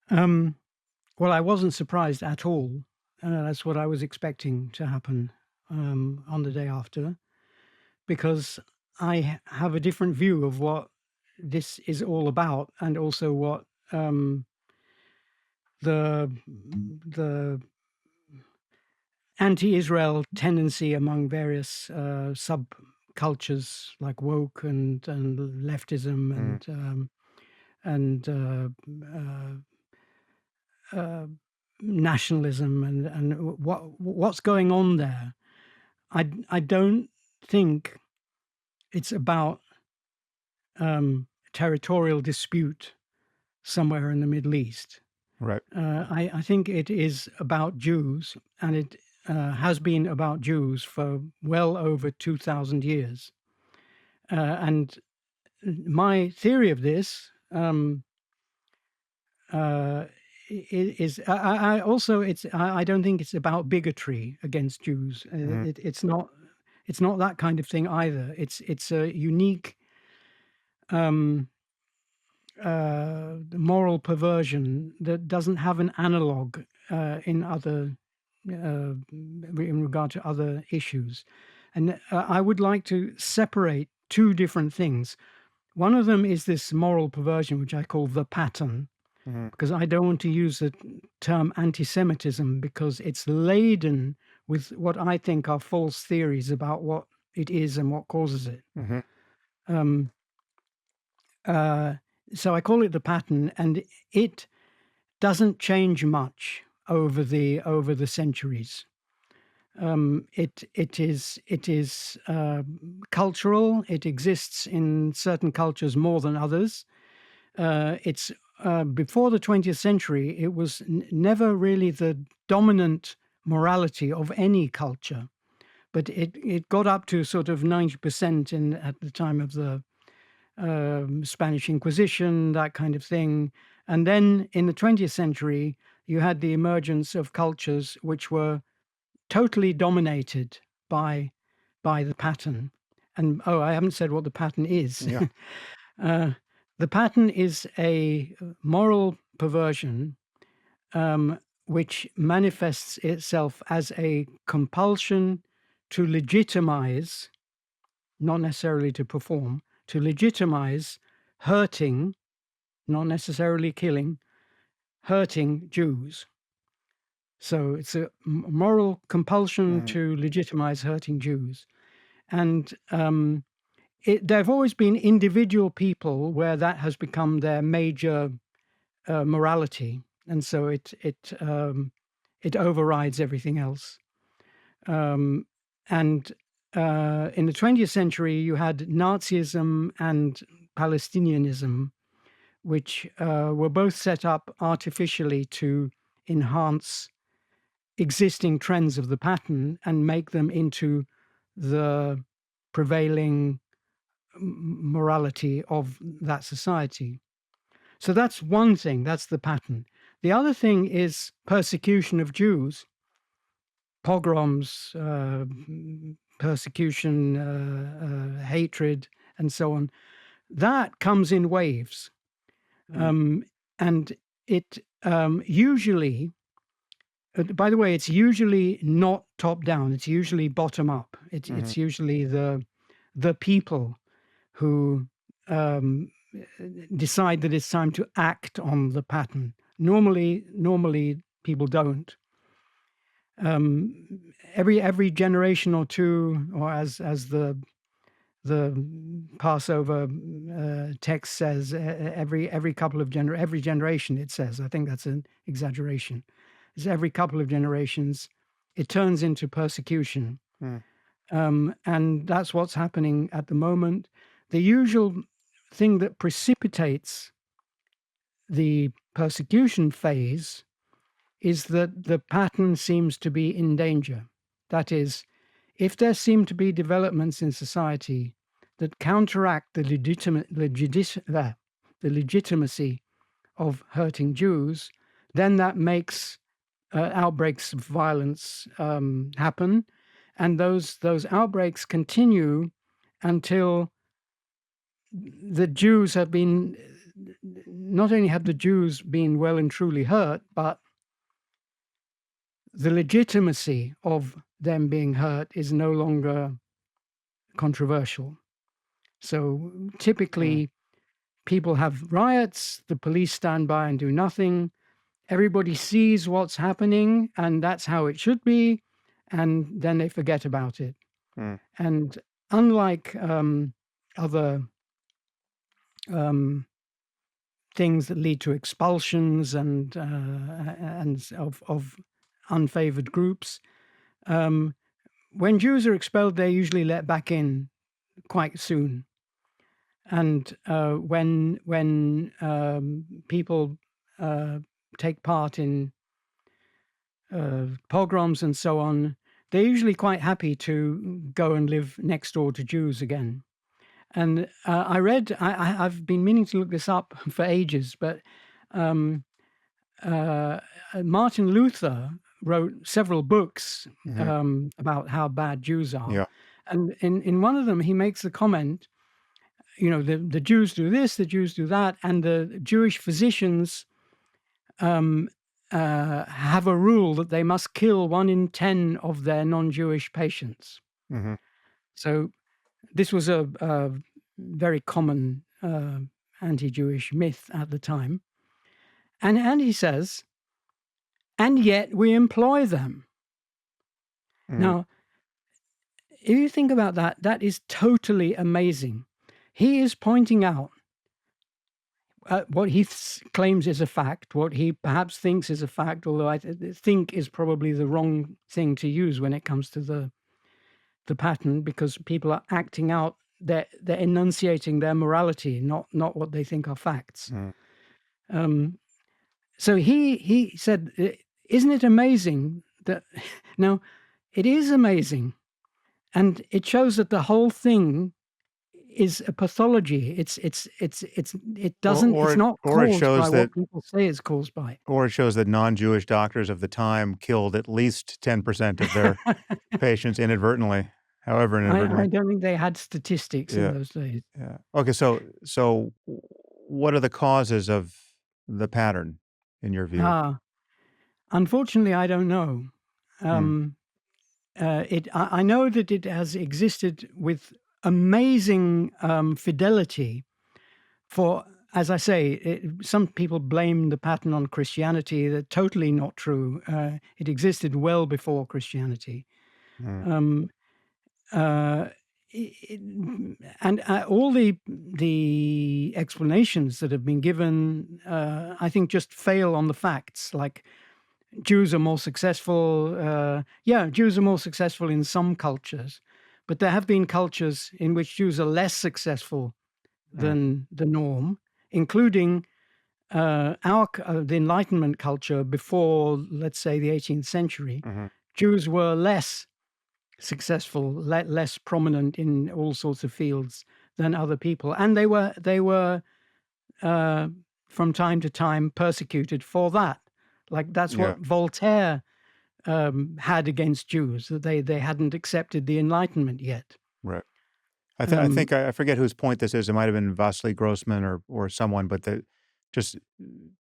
Um, well, I wasn't surprised at all. That's what I was expecting to happen on the day after, because I have a different view of what this is all about, and also what the the anti-Israel tendency among various subcultures like woke and leftism Mm. and uh, nationalism and what's going on there. I don't think it's about territorial dispute somewhere in the Middle East. Right. I think it is about Jews, and it has been about Jews for well over 2,000 years. And my theory of this is I also I don't think it's about bigotry against Jews. Mm-hmm. It's not that kind of thing either. It's a unique moral perversion that doesn't have an analog in other in regard to other issues. And I would like to separate two different things. One of them is this moral perversion, which I call the pattern, Mm-hmm. because I don't want to use the term anti-Semitism because it's laden with what I think are false theories about what it is and what causes it. Mm-hmm. Um, so I call it the pattern, and it doesn't change much over the centuries. It is cultural. It exists in certain cultures more than others. It's before the 20th century, it was never really the dominant morality of any culture, but it got up to sort of 90% in at the time of the Spanish Inquisition, that kind of thing. And then in the 20th century, you had the emergence of cultures which were totally dominated by the pattern. And oh, I haven't said what the pattern is. Yeah. The pattern is a moral perversion which manifests itself as a compulsion to legitimize, not necessarily to perform, to legitimize hurting, not necessarily killing, hurting Jews. So it's a moral compulsion Mm-hmm. to legitimize hurting Jews. And there have always been individual people where that has become their major morality. And so it overrides everything else. And in the 20th century, you had Nazism and Palestinianism, which were both set up artificially to enhance existing trends of the pattern and make them into the prevailing morality of that society. So that's one thing, that's the pattern. The other thing is persecution of Jews, pogroms, persecution, hatred, and so on. That comes in waves. And it usually, by the way, it's usually not top down, it's usually bottom up. Mm-hmm. It's usually the people who decide that it's time to act on the pattern. Normally people don't. Every generation or two, or as the Passover text says, every couple of every generation, it says. I think that's an exaggeration. It's every couple of generations, it turns into persecution, and that's what's happening at the moment. The usual thing that precipitates the persecution phase is that the pattern seems to be in danger. That is, if there seem to be developments in society that counteract the legitimacy of hurting Jews, then that makes outbreaks of violence happen, and those outbreaks continue until the Jews have been not only have the Jews been well and truly hurt, but the legitimacy of them being hurt is no longer controversial. So typically, people have riots, the police stand by and do nothing. Everybody sees what's happening, and that's how it should be, and then they forget about it. And unlike other things that lead to expulsions and of unfavored groups, when Jews are expelled, they're usually let back in quite soon. And when people take part in pogroms and so on, they're usually quite happy to go and live next door to Jews again. And I read, I've been meaning to look this up for ages, but Martin Luther wrote several books about how bad Jews are. Yeah. And in one of them, he makes the comment, the Jews do this, the Jews do that, and the Jewish physicians have a rule that they must kill 1 in 10 of their non-Jewish patients. So this was a very common anti-Jewish myth at the time. And he says, and yet we employ them. Now, if you think about that, that is totally amazing. He is pointing out what he claims is a fact, what he perhaps thinks is a fact, although I think is probably the wrong thing to use when it comes to the pattern, because people are acting out, they're enunciating their morality, not what they think are facts. So he said, isn't it amazing that now it is amazing, and it shows that the whole thing is a pathology. It doesn't, it's not caused by what people say it's caused by. Or it shows that non-Jewish doctors of the time killed at least 10% of their patients inadvertently, however inadvertently. I don't think they had statistics in those days. Yeah. Okay, so what are the causes of the pattern, in your view? Unfortunately, I don't know. I know that it has existed with amazing fidelity for, as I say, some people blame the pattern on Christianity. That's totally not true. It existed well before Christianity. And all the explanations that have been given, I think, just fail on the facts. Like, Jews are more successful. Jews are more successful in some cultures, but there have been cultures in which Jews are less successful than the norm, including the Enlightenment culture before, let's say, the 18th century. Jews were less successful, less prominent in all sorts of fields than other people, and they were from time to time persecuted for that. Like, that's what Voltaire had against Jews, that they hadn't accepted the Enlightenment yet. Right. I think I forget whose point this is. It might have been Vasily Grossman or someone, but just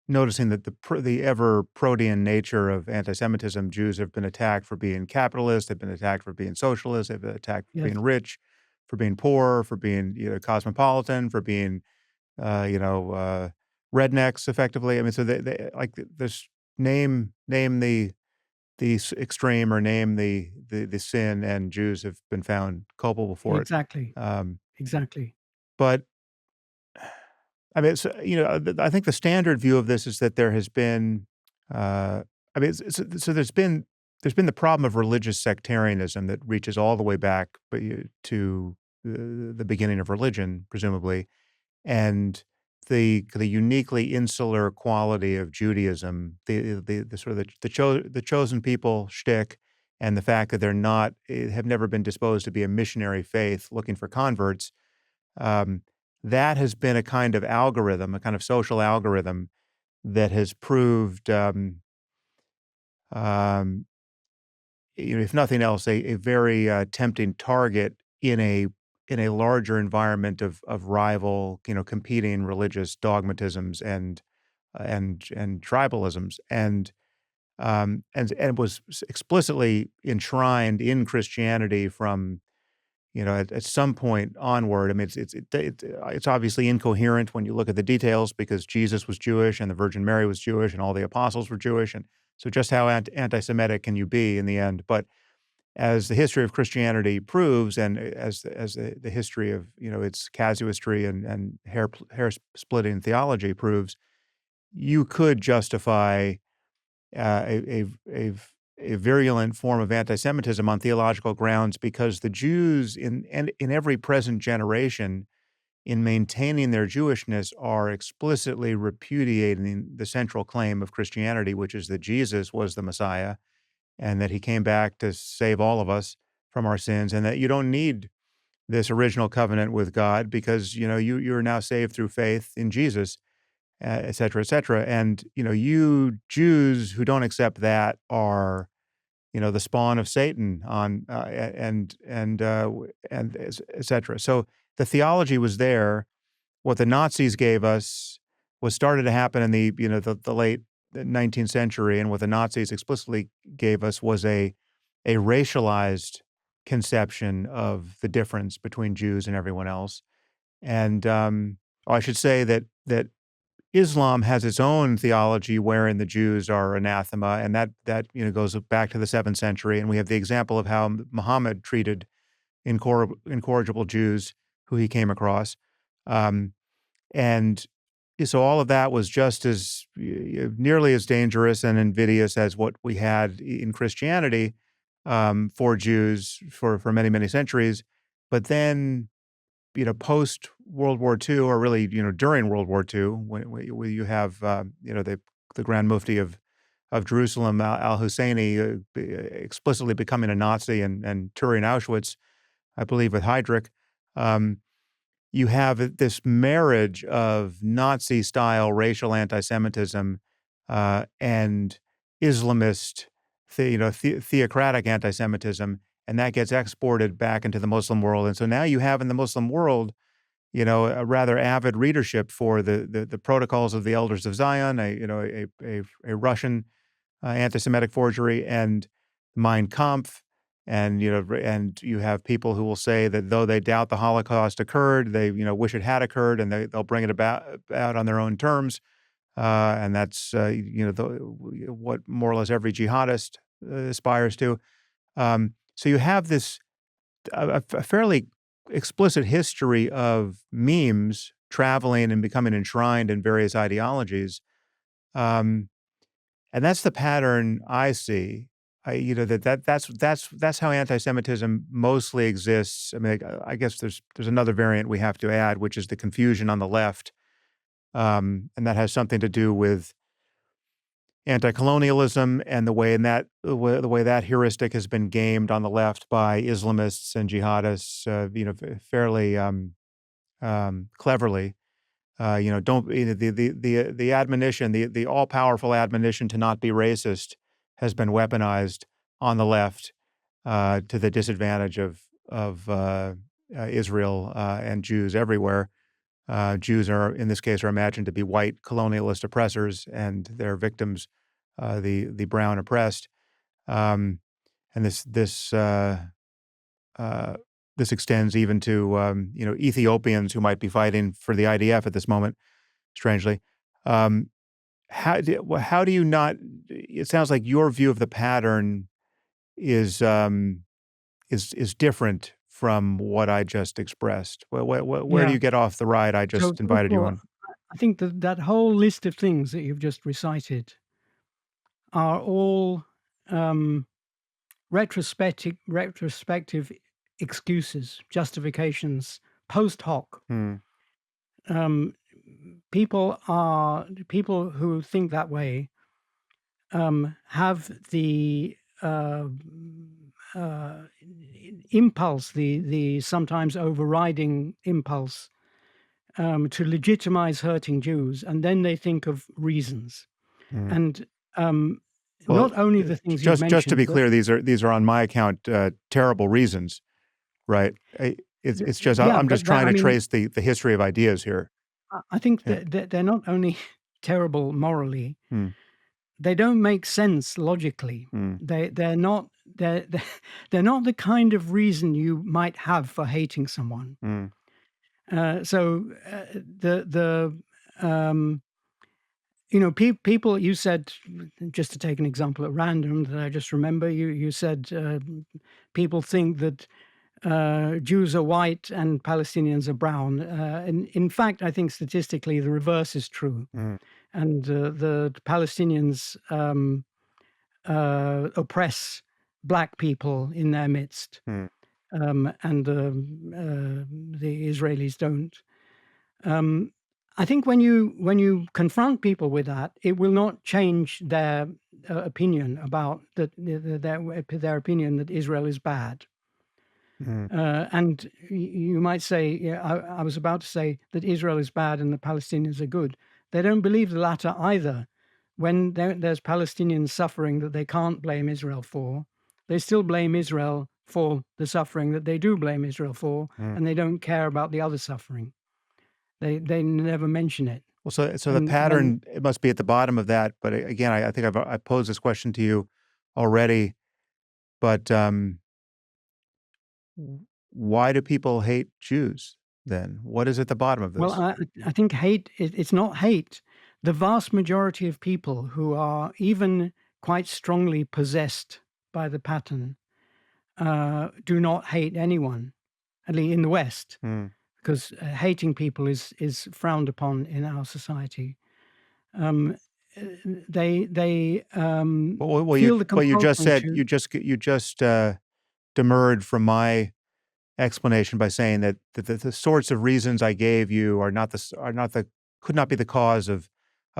noticing that the ever protean nature of anti-Semitism, Jews have been attacked for being capitalist, they've been attacked for being socialist, they've been attacked for being rich, for being poor, for being cosmopolitan, for being rednecks, effectively. I mean, so they like this name the extreme, or name the sin, and Jews have been found culpable for it. Exactly. Exactly. But I mean, I think the standard view of this is that there has been, I mean, so there's been the problem of religious sectarianism that reaches all the way back to the beginning of religion, presumably, and the uniquely insular quality of Judaism, the sort of the chosen people shtick, and the fact that they're not have never been disposed to be a missionary faith looking for converts. That has been a kind of algorithm, a kind of social algorithm that has proved, if nothing else, a very tempting target in in a larger environment of rival, competing religious dogmatisms and tribalisms, and was explicitly enshrined in Christianity from, at some point onward. I mean, it's obviously incoherent when you look at the details because Jesus was Jewish and the Virgin Mary was Jewish and all the apostles were Jewish, and so just how anti-Semitic can you be in the end? But as the history of Christianity proves, and as the history of its casuistry and hair splitting theology proves, you could justify a virulent form of anti-Semitism on theological grounds because the Jews in every present generation, in maintaining their Jewishness, are explicitly repudiating the central claim of Christianity, which is that Jesus was the Messiah and that he came back to save all of us from our sins, and that you don't need this original covenant with God because you're now saved through faith in Jesus, et cetera, et cetera. And you Jews who don't accept that are the spawn of Satan on and et cetera. So the theology was there. What the Nazis gave us was started to happen in the late 19th century, and what the Nazis explicitly gave us was a racialized conception of the difference between Jews and everyone else. And I should say that Islam has its own theology wherein the Jews are anathema, and that goes back to the 7th century. And we have the example of how Muhammad treated incorrigible Jews who he came across. Um, and so all of that was just as nearly as dangerous and invidious as what we had in Christianity for Jews for many, many centuries. But then, post World War II, or really, during World War II, when you have, the Grand Mufti of Jerusalem, al-Husseini, explicitly becoming a Nazi and touring Auschwitz, I believe with Heydrich. You have this marriage of Nazi-style racial anti-Semitism and Islamist, theocratic anti-Semitism, and that gets exported back into the Muslim world. And so now you have in the Muslim world, a rather avid readership for the Protocols of the Elders of Zion, a Russian anti-Semitic forgery, and Mein Kampf, and and you have people who will say that though they doubt the Holocaust occurred, they wish it had occurred, and they'll bring it about on their own terms, and that's what more or less every jihadist aspires to. So you have this a fairly explicit history of memes traveling and becoming enshrined in various ideologies. Um, and that's the pattern I see. That's how anti-Semitism mostly exists. I mean, I guess there's another variant we have to add, which is the confusion on the left, and that has something to do with anti-colonialism and the way that heuristic has been gamed on the left by Islamists and jihadists, fairly cleverly. Don't the admonition, the all powerful admonition to not be racist, has been weaponized on the left to the disadvantage of Israel and Jews everywhere. Jews are, in this case, are imagined to be white colonialist oppressors, and their victims, the brown oppressed. Um, and this extends even to Ethiopians who might be fighting for the IDF at this moment. Strangely, um, how do you not? It sounds like your view of the pattern is is different from what I just expressed. Where do Yeah. you get off the ride I So just first invited of you all, on? I think that whole list of things that you've just recited are all um, retrospective excuses, justifications, post hoc. Hmm. Um, people who think that way have the uh, impulse, the sometimes overriding impulse to legitimize hurting Jews, and then they think of reasons. Hmm. And Well, not only the things you've just to mentioned, be but clear, these are on my account terrible reasons, right? It's just Yeah, I'm just but that trying I to mean, trace the history of ideas here. I think Yeah. that they're not only terrible morally, Mm, they don't make sense logically. mm, They're not they're they're not the kind of reason you might have for hating someone. mm, The people you said, just to take an example at random that I just remember, you said people think that Jews are white and Palestinians are brown. In fact, I think statistically the reverse is true. mm, And the Palestinians oppress black people in their midst, mm, and the Israelis don't. Um, I think when you confront people with that, it will not change their opinion about their opinion that Israel is bad. mm, And you might say, yeah, I was about to say that Israel is bad and the Palestinians are good. They don't believe the latter either. When there's Palestinians suffering that they can't blame Israel for, they still blame Israel for the suffering that they do blame Israel for, mm. and they don't care about the other suffering. They never mention it. Well, so the When pattern, it must be at the bottom of that, but again, I think I posed this question to you already, but, w why do people hate Jews then? What is at the bottom of Well, this? I think hate, it's not hate. The vast majority of people who are even quite strongly possessed by the pattern do not hate anyone, at least in the West, Mm. because hating people is frowned upon in our society. Um, uh, they Well, feel the you just compulsion said to, you just, demurred from my explanation by saying that the sorts of reasons I gave you are not the could not be the cause of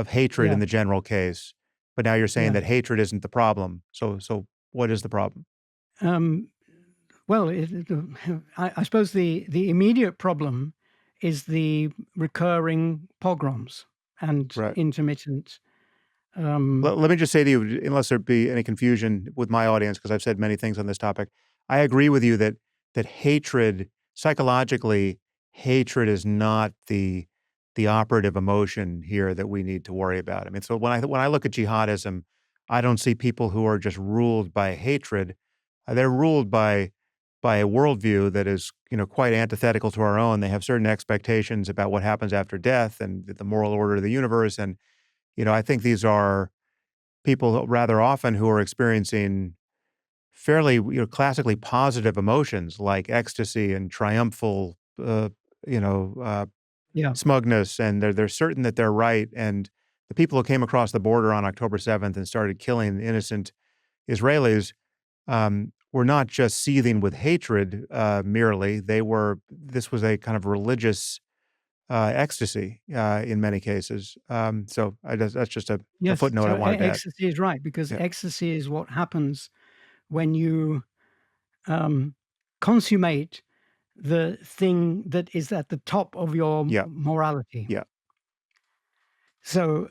hatred yeah, in the general case, but now you're saying yeah. that hatred isn't the problem. So what is the problem? Um, well, I suppose the immediate problem is the recurring pogroms and Right. intermittent. Um, Let me just say to you, unless there be any confusion with my audience, because I've said many things on this topic, I agree with you that hatred, psychologically, hatred is not the operative emotion here that we need to worry about. I mean, so when I look at jihadism, I don't see people who are just ruled by hatred. They're ruled by a worldview that is, quite antithetical to our own. They have certain expectations about what happens after death and the moral order of the universe. And, I think these are people rather often who are experiencing fairly, classically positive emotions like ecstasy and triumphal, you know, uh, yeah. smugness, and they're certain that they're right. And the people who came across the border on October 7th and started killing innocent Israelis were not just seething with hatred merely. This was a kind of religious ecstasy in many cases. That's just a Yes. footnote I So wanted to add. ecstasy is right, because Yeah. ecstasy is what happens when you um, consummate the thing that is at the top of your Yeah. morality. Yeah. So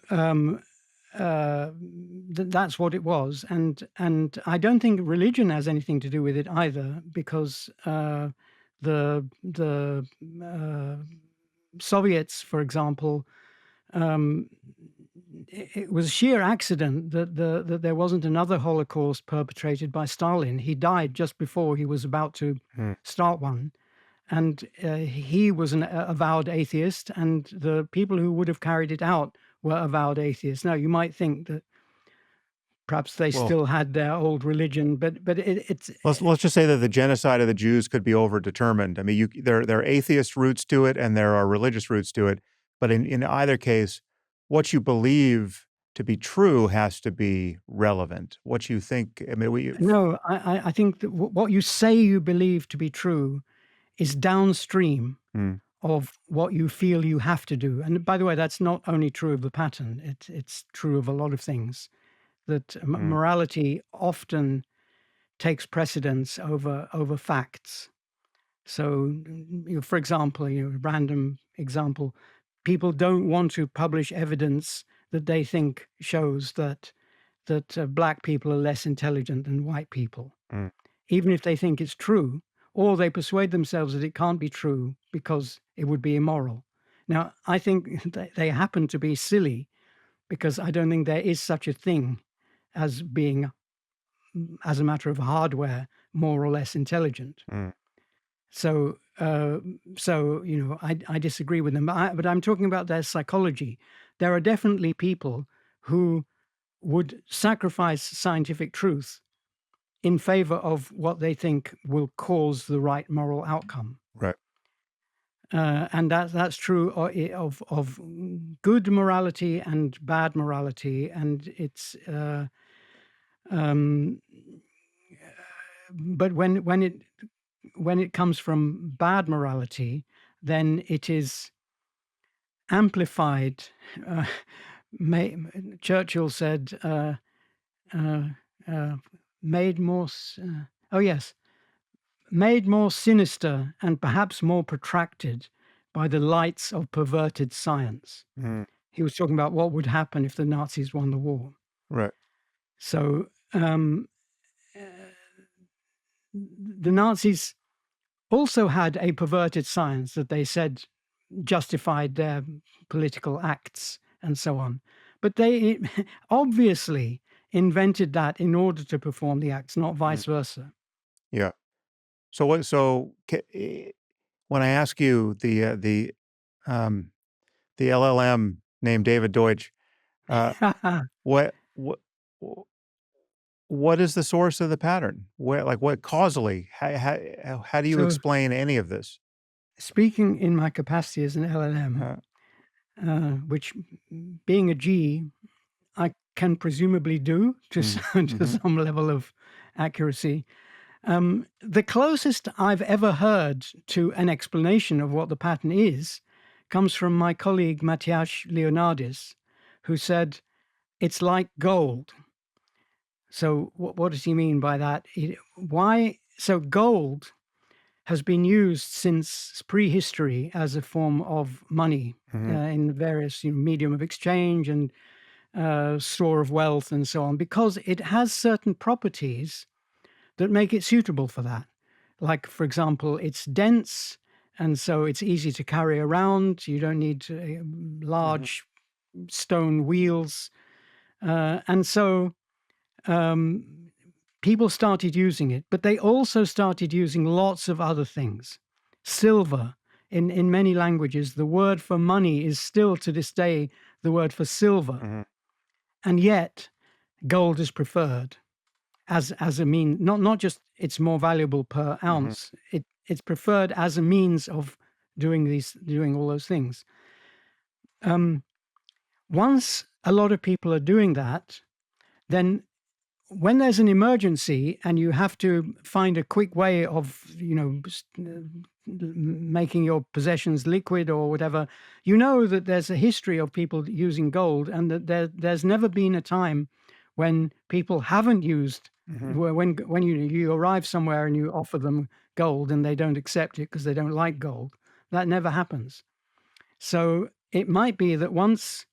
that's what it was, and I don't think religion has anything to do with it either, because the Soviets, for example, um, it was sheer accident that there wasn't another Holocaust perpetrated by Stalin. He died just before he was about to Mm. start one. And he was an avowed atheist, and the people who would have carried it out were avowed atheists. Now, you might think that perhaps they Well, still had their old religion, but it's let's just say that the genocide of the Jews could be overdetermined. I mean, there are atheist roots to it and there are religious roots to it, but in either case, what you believe to be true has to be relevant. What you think, I mean, no. I think that what you say you believe to be true is downstream mm, of what you feel you have to do. And by the way, that's not only true of the pattern; it's true of a lot of things. That mm, morality often takes precedence over facts. So, for example, random example, people don't want to publish evidence that they think shows that black people are less intelligent than white people, mm, even if they think it's true. or they persuade themselves that it can't be true because it would be immoral. Now, I think they happen to be silly because I don't think there is such a thing as being, as a matter of hardware, more or less intelligent. Mm. So, I disagree with them, but I'm talking about their psychology. There are definitely people who would sacrifice scientific truth in favor of what they think will cause the right moral outcome. Right. And that's true of good morality and bad morality, and it's um, but when it comes from bad morality, then it is amplified. Uh, Churchill said, uh, uh, "Made more." Oh yes, made more sinister and perhaps more protracted by the lights of perverted science. Mm. He was talking about what would happen if the Nazis won the war. Right. So the Nazis also had a perverted science that they said justified their political acts and so on. But they obviously invented that in order to perform the acts, not Mm. vice versa. Yeah. So what? So when I ask you um, the LLM named David Deutsch, uh, what what what is the source of the pattern? Where, like, what causally? How do you So, explain any of this? speaking in my capacity as an LLM, Uh, which being a G, I can presumably do to mm, to hmm. some level of accuracy. The closest I've ever heard to an explanation of what the pattern is comes from my colleague Matthias Leonardis, who said it's like gold. So, what does he mean by that? Why? So, gold has been used since prehistory as a form of money Hmm. in various medium of exchange and store of wealth and so on, because it has certain properties that make it suitable for that. Like, for example, it's dense, and so it's easy to carry around. You don't need Hmm. large stone wheels. And so um, people started using it, but they also started using lots of other things. Silver, in many languages, the word for money is still to this day the word for silver. Hmm. And yet, gold is preferred as a mean, not just it's more valuable per Hmm. ounce, it's preferred as a means of doing all those things. Um, Once a lot of people are doing that, then when there's an emergency and you have to find a quick way of making your possessions liquid or whatever, you know that there's a history of people using gold, and that there's never been a time when people haven't used, Hmm. when you arrive somewhere and you offer them gold and they don't accept it because they don't like gold. That never happens. So it might be that once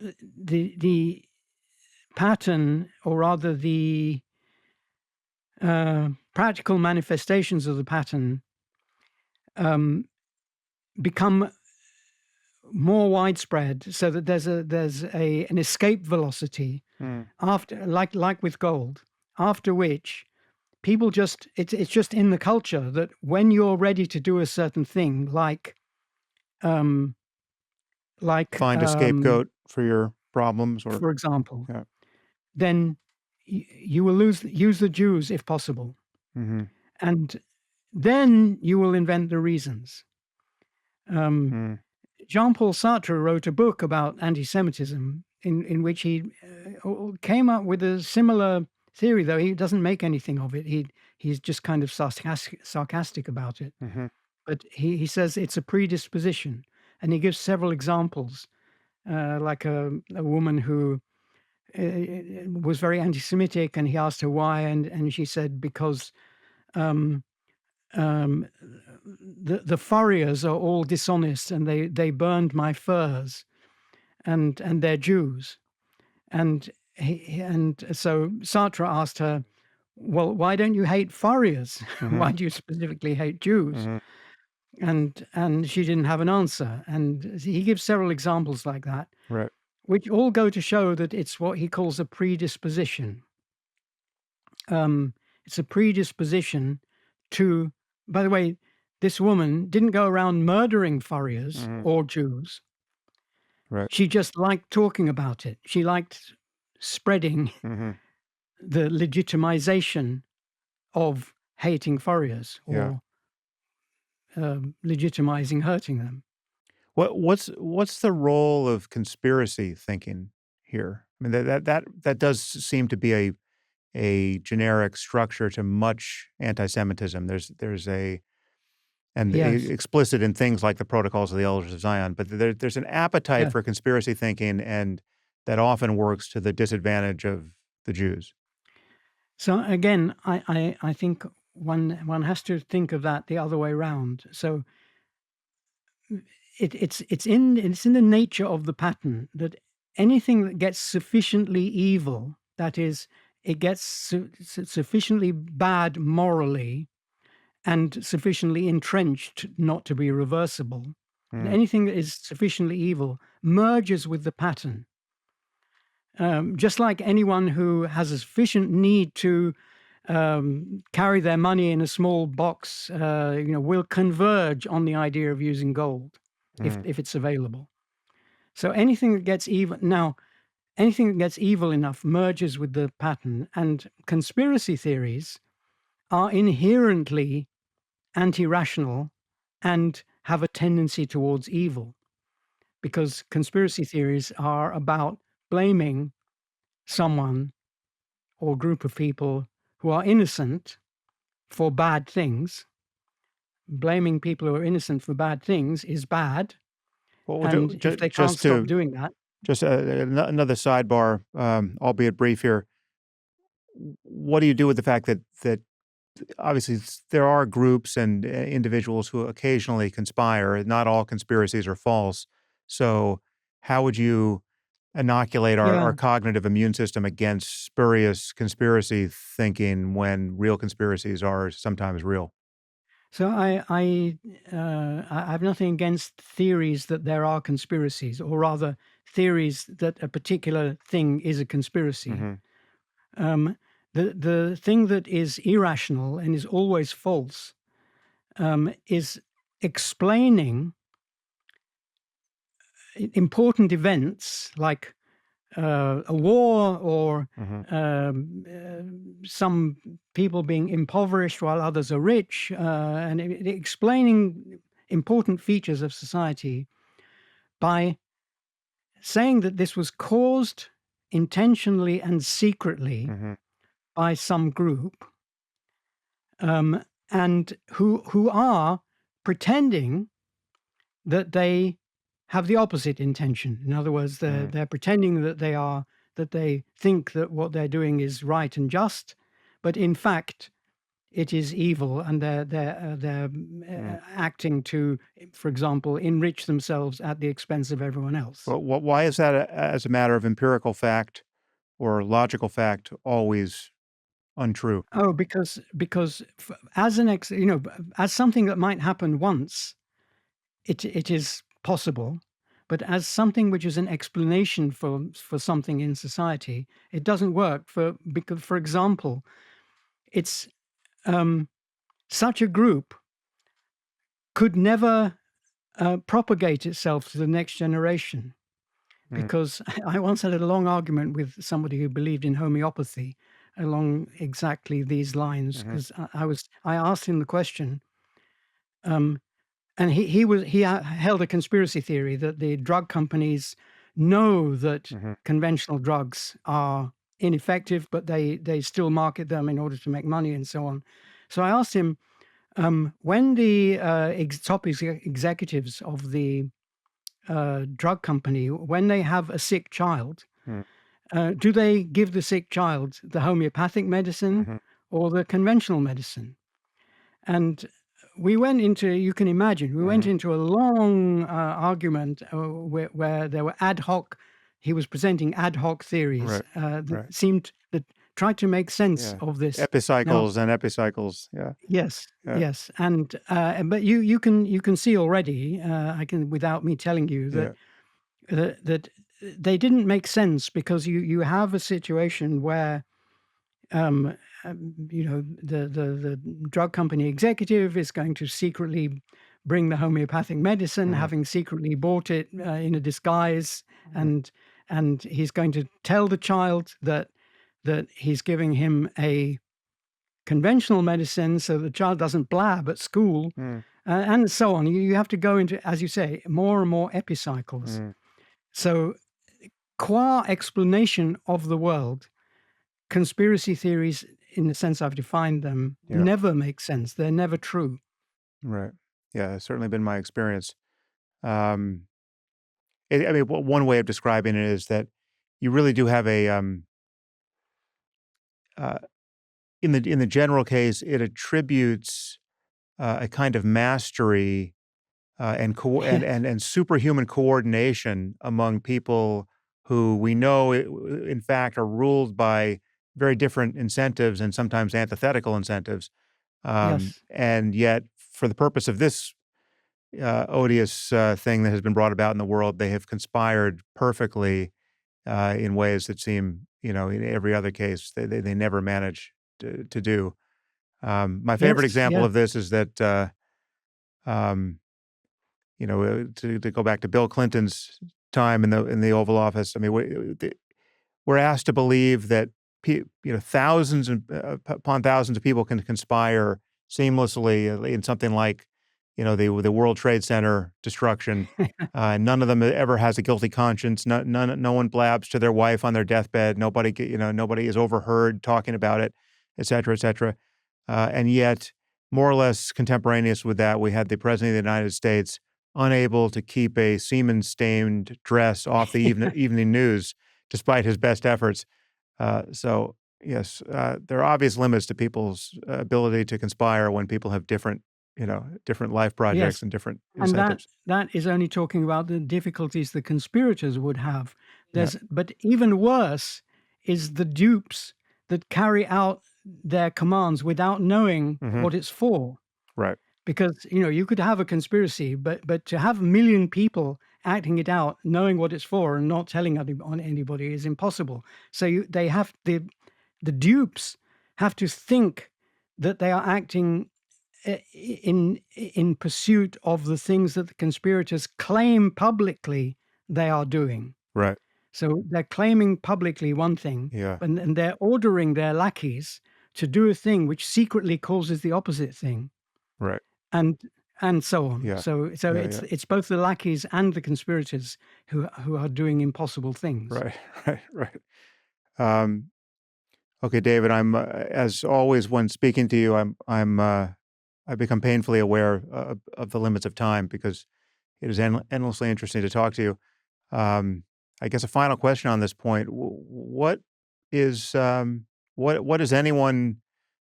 the pattern, or rather the practical manifestations of the pattern, um, become more widespread, so that there's an escape velocity Mm. after, like with gold, after which people just, it's just in the culture that when you're ready to do a certain thing, um, like Find a scapegoat for your problems, or for example, yeah. then you will use the Jews if possible, Hmm. and then you will invent the reasons. Um, Mm. Jean-Paul Sartre wrote a book about anti-Semitism in which he came up with a similar theory, though he doesn't make anything of it. He's just kind of sarcastic about it. Hmm. But he says it's a predisposition, and he gives several examples, like a woman who was very anti-Semitic, and he asked her why, and she said because um, um, the furriers are all dishonest, and they burned my furs, and they're Jews. And so Sartre asked her, well, why don't you hate foreigners? Mhm. Why do you specifically hate Jews? Mhm. And she didn't have an answer. And he gives several examples like that, Right. which all go to show that it's what he calls a predisposition. It's a predisposition to, by the way, this woman didn't go around murdering foreigners Mhm. or Jews. Right. She just liked talking about it. She liked spreading Mhm. the legitimization of hating foreigners Yeah. or legitimizing hurting them. What's the role of conspiracy thinking here? I mean, that does seem to be a generic structure to much anti-Semitism. There's a and Yes, explicit in things like the Protocols of the Elders of Zion, but there's an appetite yes. for conspiracy thinking, and that often works to the disadvantage of the Jews. So again, I think one has to think of that the other way around. So it's in the nature of the pattern that anything that gets sufficiently evil, that is, it gets sufficiently bad morally and sufficiently entrenched not to be reversible, and Mm, anything that is sufficiently evil merges with the pattern. Just like anyone who has a sufficient need to carry their money in a small box, will converge on the idea of using gold mm. if it's available. So anything that gets evil now, anything that gets evil enough merges with the pattern, and conspiracy theories are inherently anti-rational and have a tendency towards evil because conspiracy theories are about blaming someone or group of people who are innocent for bad things. Blaming people who are innocent for bad things is bad, Well, and if they can't just stop to doing that. just another sidebar, albeit brief here. What do you do with the fact that obviously there are groups and individuals who occasionally conspire? Not all conspiracies are false. So, how would you inoculate our Yeah. cognitive immune system against spurious conspiracy thinking when real conspiracies are sometimes real? So I have nothing against theories that there are conspiracies, or rather theories that a particular thing is a conspiracy. Hmm. Um, the thing that is irrational and is always false is explaining important events like a war or Hmm. some people being impoverished while others are rich, and explaining important features of society by saying that this was caused intentionally and secretly Hmm. by some group, um, and who are pretending that they have the opposite intention. In other words, Hmm. they're pretending that they think that what they're doing is right and just, but in fact, it is evil, and they're acting to, for example, enrich themselves at the expense of everyone else. Well, why is that, as a matter of empirical fact or logical fact, always untrue? Oh, because as as something that might happen once, it is possible, but as something which is an explanation for something in society, it doesn't work because, for example, it's um, such a group could never propagate itself to the next generation Mm, because I once had a long argument with somebody who believed in homeopathy along exactly these lines mhm, because I asked him the question. Um, And he held a conspiracy theory that the drug companies know that mhm, conventional drugs are ineffective, but they still market them in order to make money and so on. So I asked him, when the executives of the drug company, when they have a sick child, mm, do they give the sick child the homeopathic medicine mhm, or the conventional medicine? And we went into, you can imagine, we went mhm. into a long argument where there were ad hoc, he was presenting ad hoc theories Right, that right. seemed that tried to make sense Yeah. of this. Now, Epicycles and epicycles. Yeah. yes, Yeah. yes, and but you can see already, I can without me telling you Yeah. that they didn't make sense because you have a situation where um, the drug company executive is going to secretly bring the homeopathic medicine, Mm, having secretly bought it in a disguise, mm, and he's going to tell the child that he's giving him a conventional medicine so the child doesn't blab at school, mm, and so on. You have to go into, as you say, more and more epicycles. mm. So, qua explanation of the world, conspiracy theories, in the sense I've defined them, Yeah. never make sense. They're never true. Right. Yeah. It's certainly been my experience. Um, I mean, one way of describing it is that you really do have uh, in the general case, it attributes a kind of mastery and superhuman coordination among people who we know, in fact, are ruled by very different incentives and sometimes antithetical incentives. Yes. And yet, for the purpose of this odious thing that has been brought about in the world, they have conspired perfectly in ways that seem, in every other case, they never manage to do. My favorite Yes. example Yes. of this is that, um, to go back to Bill Clinton's time in the Oval Office. I mean, we're asked to believe that thousands and upon thousands of people can conspire seamlessly in something like, the World Trade Center destruction. None of them ever has a guilty conscience. No one blabs to their wife on their deathbed. Nobody is overheard talking about it, et cetera, et cetera. And yet, more or less contemporaneous with that, we had the president of the United States unable to keep a semen-stained dress off the evening news despite his best efforts. So, yes, there are obvious limits to people's ability to conspire when people have different life projects Yes. and different And that incentives. that is only talking about the difficulties the conspirators would have. Yeah. But even worse is the dupes that carry out their commands without knowing Mhm. what it's for. Right. Because, you could have a conspiracy, but to have a million people acting it out, knowing what it's for and not telling anybody is impossible. So they have the dupes have to think that they are acting in pursuit of the things that the conspirators claim publicly they are doing. Right. So they're claiming publicly one thing, Yeah. and they're ordering their lackeys to do a thing which secretly causes the opposite thing, Right. and so on. Yeah. So Yeah, it's yeah. it's both the lackeys and the conspirators who are doing impossible things. Right, right, right. Um, okay, David, as always when speaking to you, I become painfully aware of the limits of time because it is endlessly interesting to talk to you. I guess a final question on this point: is what is anyone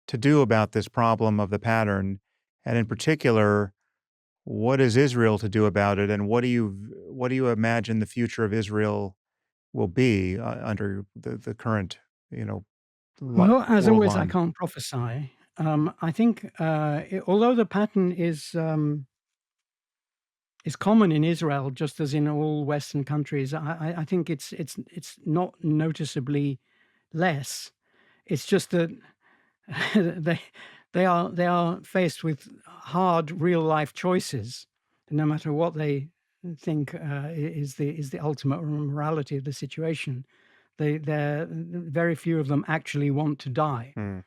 to do about this problem of the pattern, and in particular, what is Israel to do about it, and what do you imagine the future of Israel will be under the current, you know, Well, as world always, I line? can't prophesy. I think, although the pattern is common in Israel, just as in all Western countries, I think it's not noticeably less. It's just that they they are faced with hard real life choices, no matter what they think is the ultimate morality of the situation. They're very few of them actually want to die. Mm,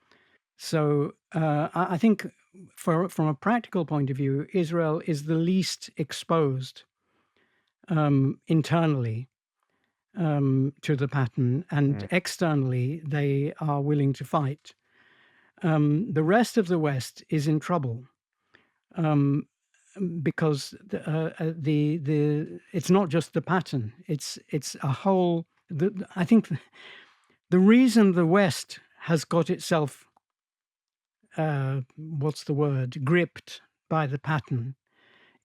So I think, from a practical point of view, Israel is the least exposed internally to the pattern, and mm, externally they are willing to fight. The rest of the West is in trouble, um, because the it's not just the pattern; it's a whole. I think the reason the West has got itself, what's the word, gripped by the pattern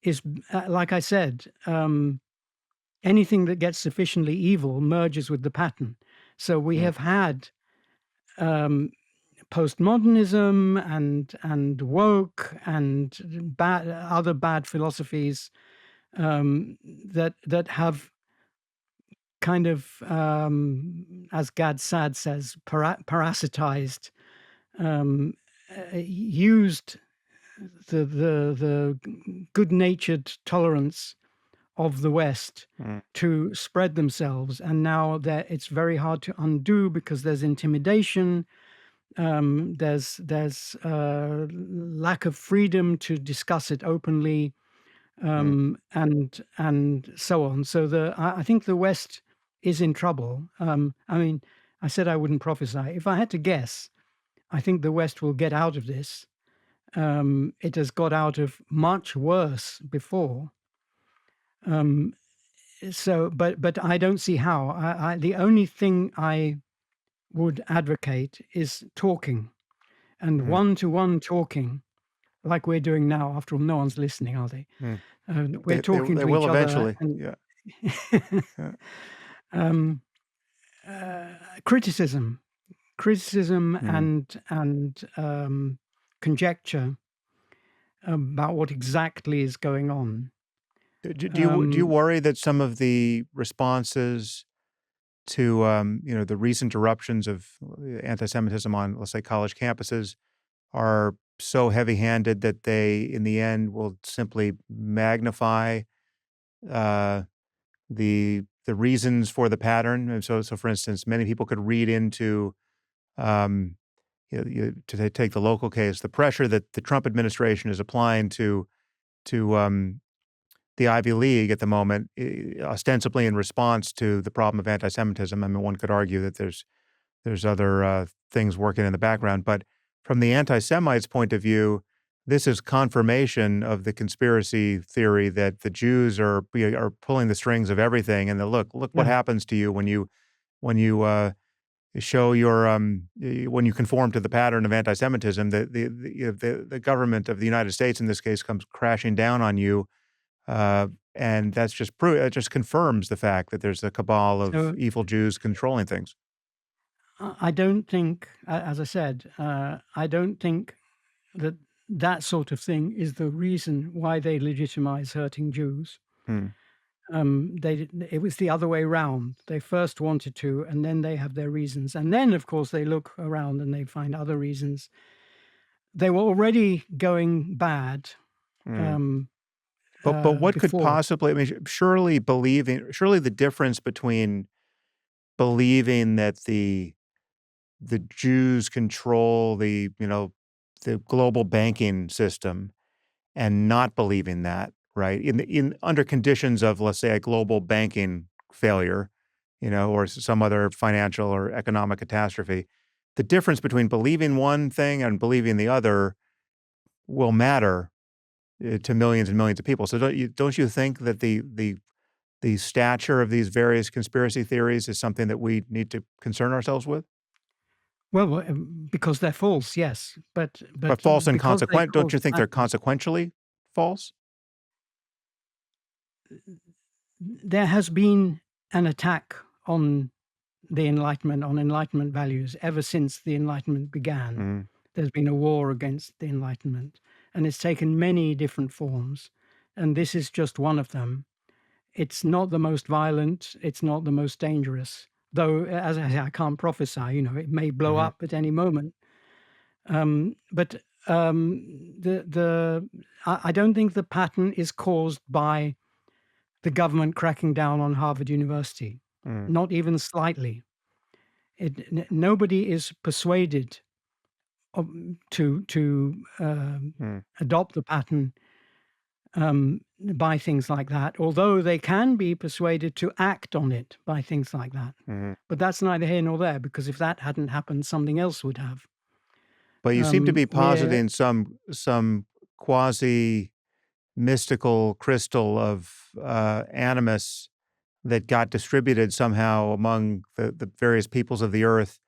is, like I said, anything that gets sufficiently evil merges with the pattern. So we mm, have had postmodernism and woke and other bad philosophies that have kind of, as Gad Saad says, parasitized, used the good-natured tolerance of the West Mm, to spread themselves, and now it's very hard to undo because there's intimidation. There's lack of freedom to discuss it openly, mm. and so on. So I think the West is in trouble. I mean, I said I wouldn't prophesy. If I had to guess, I think the West will get out of this. It has got out of much worse before. Um, but I don't see how. The only thing I would advocate is talking, and Mm, one-to-one talking, like we're doing now. After all, no one's listening, are they? mm. We're talking They to will each other, eventually. and Yeah. Yeah. um, uh, criticism, criticism, Mm. and conjecture about what exactly is going on. Do you Um, worry that some of the responses to the recent eruptions of anti-Semitism on, let's say, college campuses are so heavy-handed that they, in the end, will simply magnify uh, the reasons for the pattern? And so for instance, many people could read into um, take the local case, the pressure that the Trump administration is applying to the Ivy League at the moment, ostensibly in response to the problem of anti-Semitism. I mean, one could argue that there's other things working in the background, but from the anti-Semites' point of view, this is confirmation of the conspiracy theory that the Jews are pulling the strings of everything, and look what yeah. happens to you when you show your when you conform to the pattern of anti-Semitism. The government of the United States in this case comes crashing down on you, uh, and that's just it just confirms the fact that there's a cabal of So evil Jews controlling things. I don't think, as I said, I don't think that that sort of thing is the reason why they legitimize hurting Jews. Hmm. It was the other way round. They first wanted to, and then they have their reasons, and then of course they look around and they find other reasons. They were already going bad Hmm. um, But what could before. possibly, I mean, surely the difference between believing that the Jews control the global banking system and not believing that, right? In under conditions of, let's say, a global banking failure, or some other financial or economic catastrophe, the difference between believing one thing and believing the other will matter to millions and millions of people. So don't you think that the stature of these various conspiracy theories is something that we need to concern ourselves with? Well, because they're false, yes, But but false and because they consequent, don't cause you think they're patterns. consequentially false? There has been an attack on the Enlightenment, on Enlightenment values, ever since the Enlightenment began. Mhm, There's been a war against the Enlightenment, and it's taken many different forms, and this is just one of them. It's not the most violent, it's not the most dangerous, though, as I say, I can't prophesy, it may blow mhm, up at any moment. But I don't think the pattern is caused by the government cracking down on Harvard University, mhm, not even slightly. Nobody is persuaded to mhm, adopt the pattern by things like that, although they can be persuaded to act on it by things like that. mhm. But that's neither here nor there, because if that hadn't happened, something else would have. But you seem to be We're positing some quasi mystical crystal of animus that got distributed somehow among the various peoples of the earth,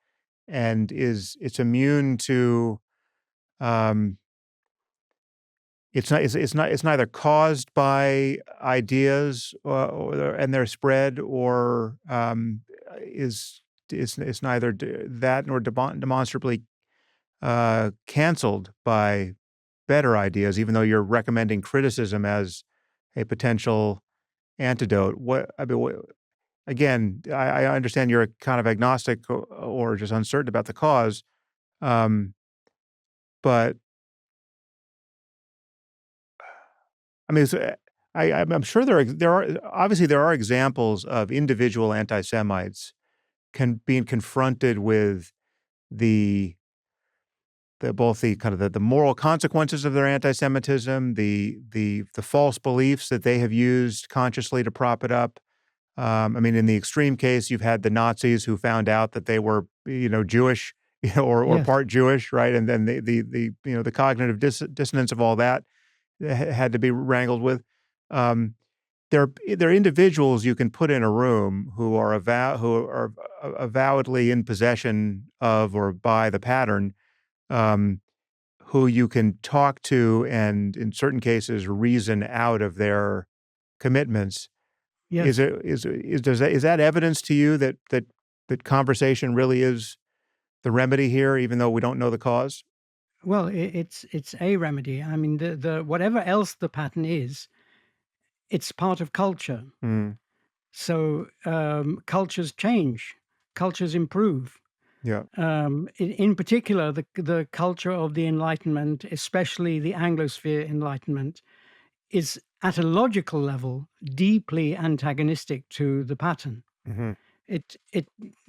and it's immune to um, it's neither caused by ideas and their spread, or is it's neither that nor demonstrably canceled by better ideas, even though you're recommending criticism as a potential antidote. Again, I understand you're kind of agnostic or just uncertain about the cause, um, but I mean, I'm sure there are examples of individual anti-Semites being confronted with the both the kind of the moral consequences of their anti-Semitism, the false beliefs that they have used consciously to prop it up. I mean, in the extreme case, you've had the Nazis who found out that they were, Jewish, or Yes. part Jewish, right? And then the cognitive dissonance of all that had to be wrangled with. Um, there are individuals you can put in a room who are avowedly in possession of or by the pattern, um, who you can talk to and, in certain cases, reason out of their commitments. Is Yes. it is that evidence to you that conversation really is the remedy here, even though we don't know the cause? Well, it's a remedy. I mean, the whatever else the pattern is, it's part of culture. Mm, So cultures change, cultures improve. yeah. In particular, the culture of the Enlightenment, especially the Anglosphere Enlightenment, is at a logical level deeply antagonistic to the pattern. Mhm, It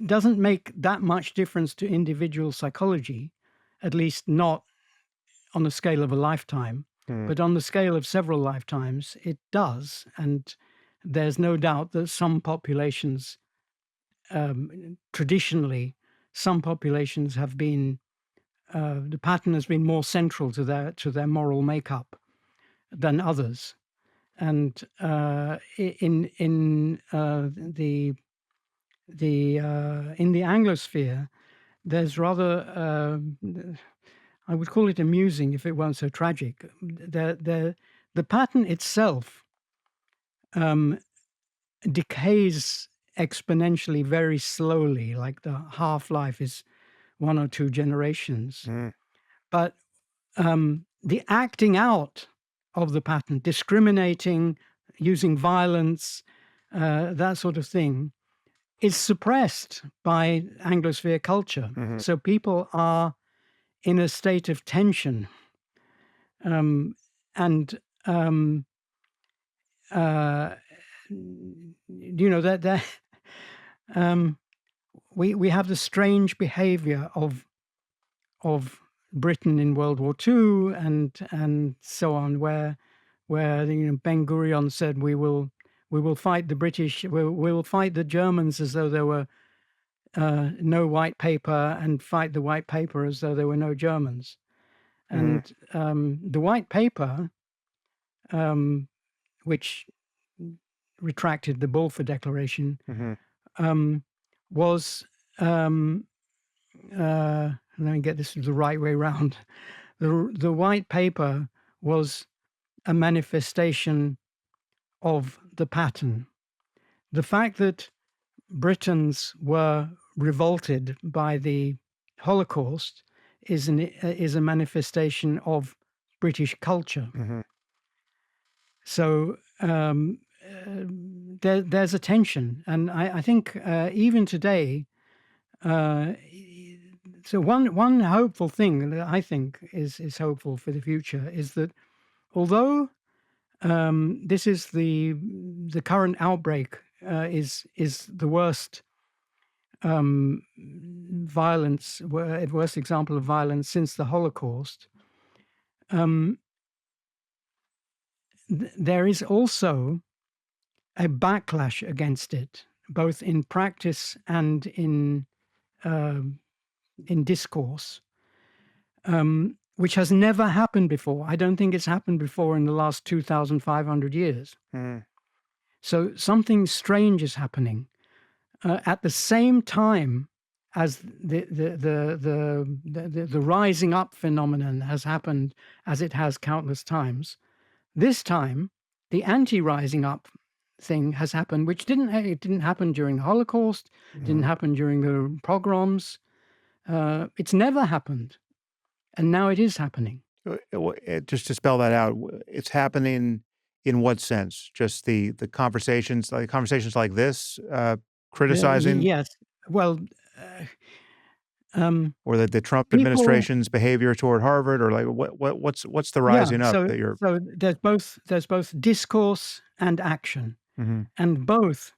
doesn't make that much difference to individual psychology, at least not on a scale of a lifetime, mm, but on the scale of several lifetimes, it does. And there's no doubt that some populations, traditionally, some populations have been the pattern has been more central to their moral makeup than others. And in the Anglosphere, there's rather I would call it amusing if it weren't so tragic. The pattern itself um, decays exponentially very slowly, like the half-life is 1 or 2 generations. mm, But the acting out of the pattern, discriminating, using violence, that sort of thing, is suppressed by Anglosphere culture. mhm, So people are in a state of tension. And uh, that um, we have the strange behavior of Britain in World War II and so on, where Ben Gurion said we will fight the British, we will fight the Germans as though there were no white paper, and fight the white paper as though there were no Germans. mhm, And the white paper, um, which retracted the Balfour Declaration, mhm, um, was let me get this the right way round. The white paper was a manifestation of the pattern. The fact that Britons were revolted by the Holocaust is a manifestation of British culture. mhm, So there's a tension, and I think even today. Uh, so one hopeful thing that I think is hopeful for the future is that although this is the current outbreak is the worst worst example of violence since the Holocaust. Um, there is also a backlash against it, both in practice and in discourse, which has never happened before. I don't think it's happened before in the last 2,500 years. mhm, So something strange is happening at the same time as the rising up phenomenon has happened, as it has countless times. This time, the anti-rising up thing has happened, which it didn't happen during the Holocaust, didn't Mhm. happen during the pogroms. It's never happened, and now it is happening. Just to spell that out, it's happening in what sense? Just the conversations like this, criticizing Yes. Well, uh, um, or the Trump people administration's behavior toward Harvard, or like what's the yeah, rising up so that you're so there's both discourse and action, Mhm, and both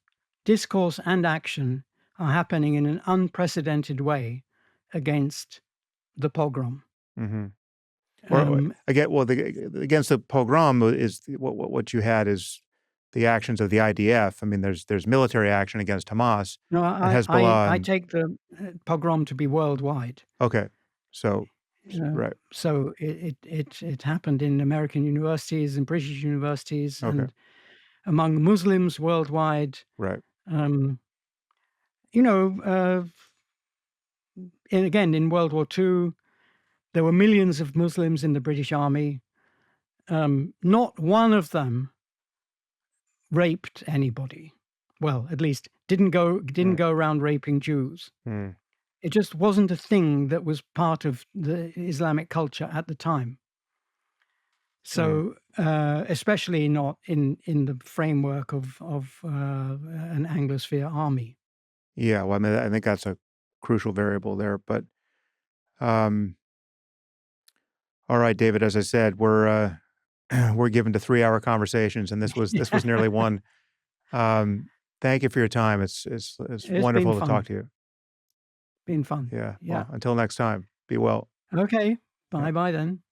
discourse and action are happening in an unprecedented way against the pogrom. mhm. Or Um, again, well, against the pogrom is what you had is the actions of the IDF. I mean, there's military action against Hamas no, and I Hezbollah I and take the pogrom to be worldwide. okay. So Uh, right. so it happened in American universities and British universities Okay. and among Muslims worldwide. Right. Um, you know, and again in World War II, there were millions of Muslims in the British Army. Not one of them raped anybody. Well, at least didn't Mm, go around raping Jews. mm, It just wasn't a thing that was part of the Islamic culture at the time. mm. So, especially not in the framework of an Anglosphere army. Yeah, well, I mean, I think that's a crucial variable there, but, um, all right, David, as I said, we're given to 3-hour conversations, and this was Yeah, nearly one. Um, thank you for your time. It's it's been wonderful to talk fun. to you. Been fun. Yeah, Yeah. well, until next time, be well. Okay. Yeah. Bye bye then.